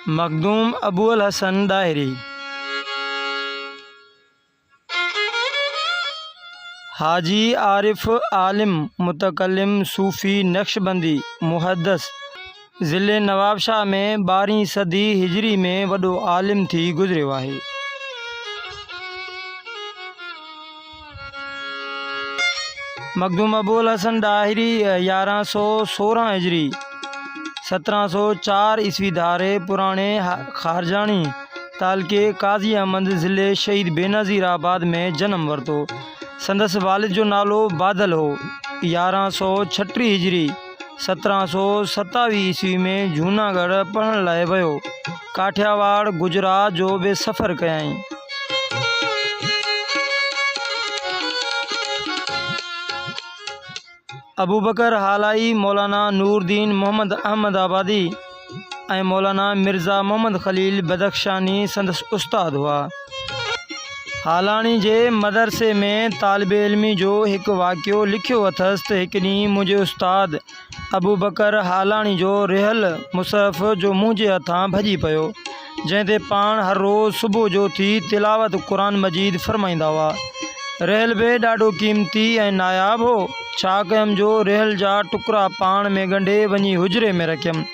मखदूम अबू अल हसन दाहिरी। हाजी आरिफ आलिम मुतकल्लिम सूफ़ी नक्शबंदी मुहद्दिस ज़िले नवाबशाह में 12वीं सदी हिजरी में वॾो आलिम थी गुज़रियो आहे। मखदूम अबू अल हसन दाहिरी 1116 हिजरी 1704 ईस्वी धारे पुराणे खारजानी तालके काज़ी अहमद ज़िले शहीद बेनज़ीर आबाद में जन्म वरितो। संदसि वालिद जो नालो बादल हो। 1136 हिजरी 1727 ईस्वी में जूनागढ़ पढ़ण लाइ वियो। काठियावाड़ गुजरात जो बि सफ़र कयाईं। अबू बकर हालाई मौलाना नूरदीन मोहम्मद अहमद आबादी ऐं मौलाना मिर्ज़ा मोहम्मद ख़लील बदख्शानी संदसि उस्ताद हुआ। हालाणी जे मदरसे में तालिब इल्मी जो हिकु वाक़ियो लिखियो अथसि त हिकु ॾींहुं मुंहिंजे उस्ताद अबू बकर हालाणी जो रिहल मुसहफ़ जो मुंहिंजे हथां भॼी पियो, जंहिं ते पाण हर रोज़ सुबुह जो थी तिलावत क़ुरान मजीद फ़रमाईंदा हुआ। रिहल बि ॾाढो क़ीमती ऐं नायाब हो। छा कयमि जो रिहल जा टुकड़ा पाण में ॻंढे वञी हुजरे में रखियमि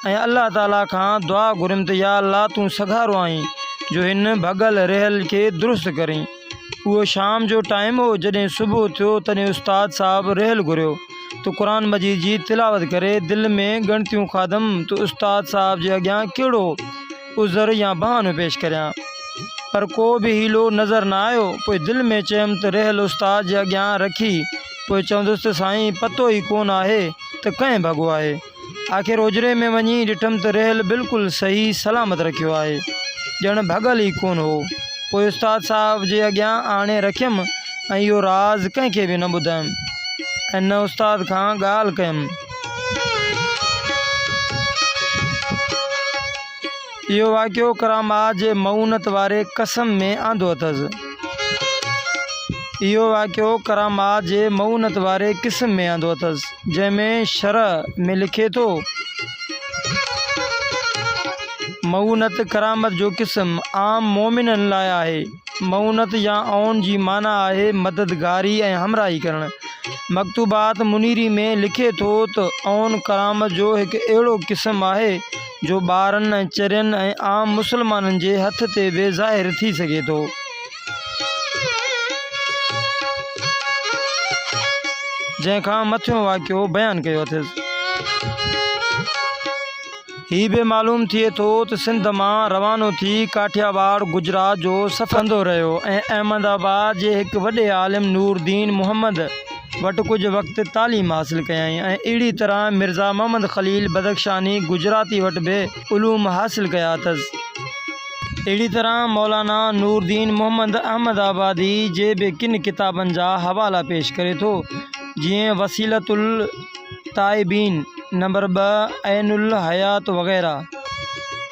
ऐं अल्लाह ताला खां दुआ घुरियमि त या अल्लाह तूं सघारो आहीं जो हिन भॻल रिहल खे दुरुस्त करीं। उहो शाम जो टाइम हो। जॾहिं सुबुह थियो तॾहिं उस्ताद साहब रिहल घुरियो तो क़ुरान मजीद जी तिलावत करे दिलि में ॻणतियूं खाधमि तो उस्ताद साहब जे अॻियां कहिड़ो उज़र या बहानो पेश करियां, पर को बि हीलो नज़र न आयो। पोइ दिलि में चयमि त रिहल उस्ताद जे अॻियां रखी पोइ चवंदुसि त साईं पतो ई कोन आहे त कंहिं भॻो आहे। आख़िर उजरे में वञी ॾिठमि त रिहल बिल्कुलु सही सलामत रखियो आहे, ॼण भॻल ई कोन हो। पोइ उस्ताद साहब जे अॻियां आणे रखियमि ऐं इहो राज़ कंहिंखे बि न ॿुधायमि ऐं न उस्ताद खां ॻाल्हि कयमि। इहो वाक़ियो करामात जे मऊनत वारे क़सम में आंदो अथसि। जंहिंमें शरह में लिखे थो मऊनत करामत जो क़िस्म आम मोमिननि लाइ आहे। मऊनत या औन जी माना आहे मददगारी ऐं हमराही करणु। मकतूबात मुनीरी में लिखे थो त औन करामत जो हिकु अहिड़ो क़िस्म आहे जो ॿारनि ऐं चरियनि ऐं आम मुसलमाननि जे हथ ते बि ज़ाहिर थी सघे थो। जंहिंखां मथियों वाक़ियो बयानु कयो अथसि। हीअ बि मालूम थिए थो त सिंध मां रवानो थी काठियावाड़ गुजरात जो सफ़र कंदो रहियो ऐं अहमदाबाद जे हिकु वॾे आलिम नूरदीन मोहम्मद वटि कुझु वक़्तु तालीम हासिल कयाईं ऐं अहिड़ी तरह मिर्ज़ा मोहम्मद ख़लील बदख्शानी गुजराती वटि बि उलूम हासिल कया अथसि। अहिड़ी तरह मौलाना नूरदीन मोहम्मद अहमद आबादी जे बि किन किताबनि जा हवाला पेश करे थो, जीअं वसीलतुल ताइबीन नंबर 2 ऐनुल हयात वग़ैरह।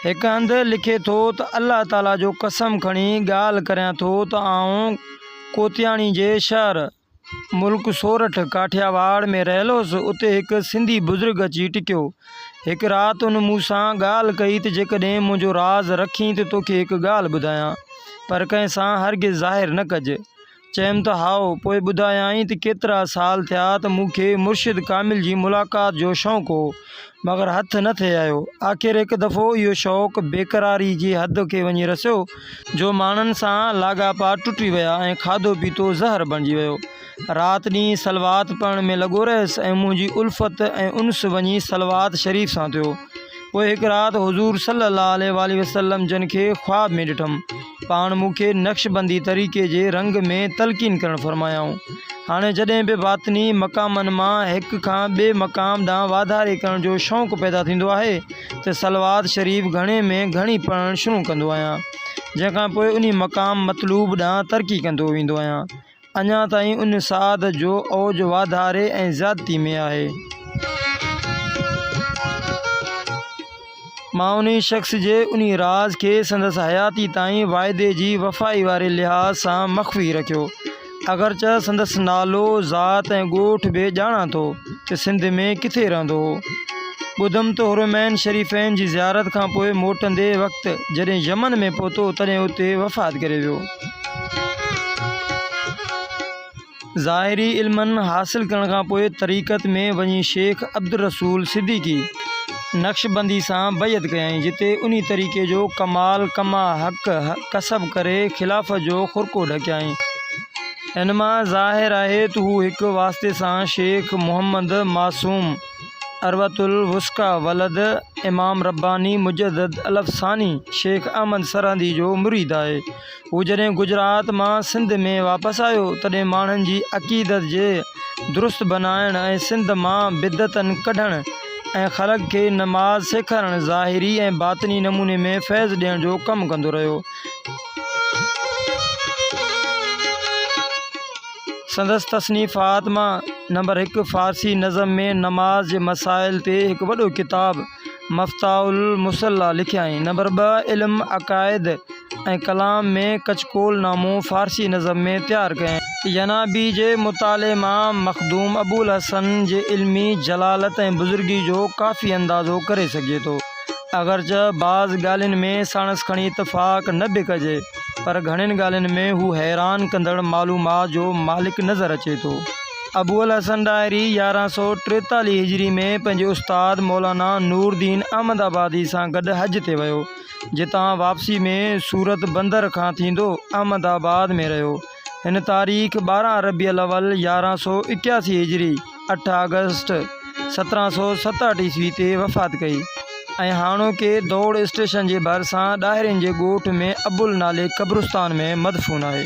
हिकु हंधि लिखे थो त अल्लाह ताला जो कसम खणी ॻाल्हि करियां थो त आउं कोतियाणी जे शहर मुल्क सोरठ काठियावाड़ में रहियल हुअसि। उते हिकु सिंधी बुज़ुर्ग अची टिकियो। हिकु राति उन मूं सां ॻाल्हि कई त जेकॾहिं मुंहिंजो राज़ रखीं त तोखे हिकु ॻाल्हि ॿुधायां, पर कंहिं सां हरगिज़ ज़ाहिर न कजे। चयमि त हाओ। पोइ ॿुधायाईं त केतिरा साल थिया त मूंखे मुर्शिद कामिल जी मुलाक़ात जो शौक़ु हो, मगर हथु न थिए आयो। आख़िर हिकु दफ़ो इहो शौक़ु बेक़रारी जी हद खे वञी रसियो जो माण्हुनि सां लाॻापा टुटी विया ऐं खाधो पीतो ज़हर बणिजी वियो। राति ॾींहुं सलवात पढ़ण में लॻो रहियसि ऐं मुंहिंजी उल्फत ऐं उन्स वञी सलवात शरीफ़ सां थियो। पोइ हिकु राति हुज़ूर सल्लल्लाहु अलैहि वसल्लम जन खे ख़्वाब में ॾिठमि। पाण मूंखे नक्शबंदी तरीक़े जे रंग में तलक़ीन करणु फरमायाऊं। हाणे जॾहिं बि बातिनी मक़ामनि मां हिक खां ॿिए मक़ाम ॾांहुं वाधारे करण जो शौक़ु पैदा थींदो आहे त सलवात शरीफ़ घणे में घणी पढ़णु शुरू कंदो आहियां, जंहिंखां पोइ उन मक़ाम मतलूब ॾांहुं तरक़ी कंदो वेंदो आहियां। अञा ताईं उन साद जो औज वाधारे ऐं ज़्यादती में आहे। मां उन शख़्स जे उन राज़ खे संदसि हयाती ताईं वाइदे जी वफ़ाई वारे लिहाज़ सां मख़फ़ी रखियो। अगरचे संदसि नालो ज़ात ऐं ॻोठ बि ॼाणा थो त सिंध में किथे रहंदो हो। ॿुधमि त हुरमैन शरीफ़ैन जी ज़ियारत खां पोइ मोटंदे वक़्तु जॾहिं यमन में पहुतो तॾहिं उते वफ़ात करे वियो। ज़ाहिरी इल्मनि हासिल करण खां पोइ तरीक़त में वञी शेख अब्दुल रसूल सिद्दीकी नक्शबंदी सां बैत कयईं, जिते उन्ही तरीक़े जो कमाल कमा हक़ कसब करे ख़िलाफ़त जो खुरको ढकियाईं। हिन मां ज़ाहिर आहे त हू हिकु वास्ते सां शेख मुहम्मद मासूम अरवतुल वुस्का वलद इमाम रब्बानी मुजद्दद अलफ़सानी शेख अहमद सरहंदी जो मुरीद आहे। हू जॾहिं गुजरात मां सिंध में वापसि आयो तॾहिं माण्हुनि जी अक़ीदत जे दुरुस्त बनाइण ऐं सिंध मां बिदतनि कढण ऐं ख़ल्क़ खे नमाज़ सेखारणु ज़ाहिरी ऐं बातिनी नमूने में फैज़ ॾियण जो कमु कंदो रहियो। संदसि तसनीफ़ात मां नंबर 1 फ़ारसी नज़म में नमाज जे मसाइल ते हिकु वॾो किताब मफ़्ताहुल मुसल्ला लिखियाईं। नंबर 2 इल्म अक़ाइद ऐं कलाम में कचकोल नामो फ़ारसी नज़म में तैयारु कयईं। यनाबी जे मुताले मां मखदूम अबुल हसन जे इल्मी जलालत ऐं बुज़ुर्गी जो काफ़ी अंदाज़ो करे सघिजे थो। अगरचे बाज़ ॻाल्हियुनि में साणसि खणी इतफ़ाक़ न बि कजे, पर घणनि ॻाल्हियुनि में हू हैरान कंदड़ मालूमात जो मालिक नज़र अचे थो। अबुल हसन डायरी 1143 हिजरी में पंहिंजे उस्ताद मौलाना नूरदीन अहमदाबादी सां गॾु हज ते वियो, जितां वापसी में सूरत बंदर खां थींदो अहमदाबाद में रहियो। हिन तारीख़ 12 रबीउल अव्वल 1181 हिजरी 8 अगस्त 1767 ईस्वी ते वफ़ात कई ऐं हाणोके दौड़ स्टेशन जे भरिसां ॾाहिरियुनि जे ॻोठ में अबुल नाले क़ब्रिस्तान में मदफ़ून आहे।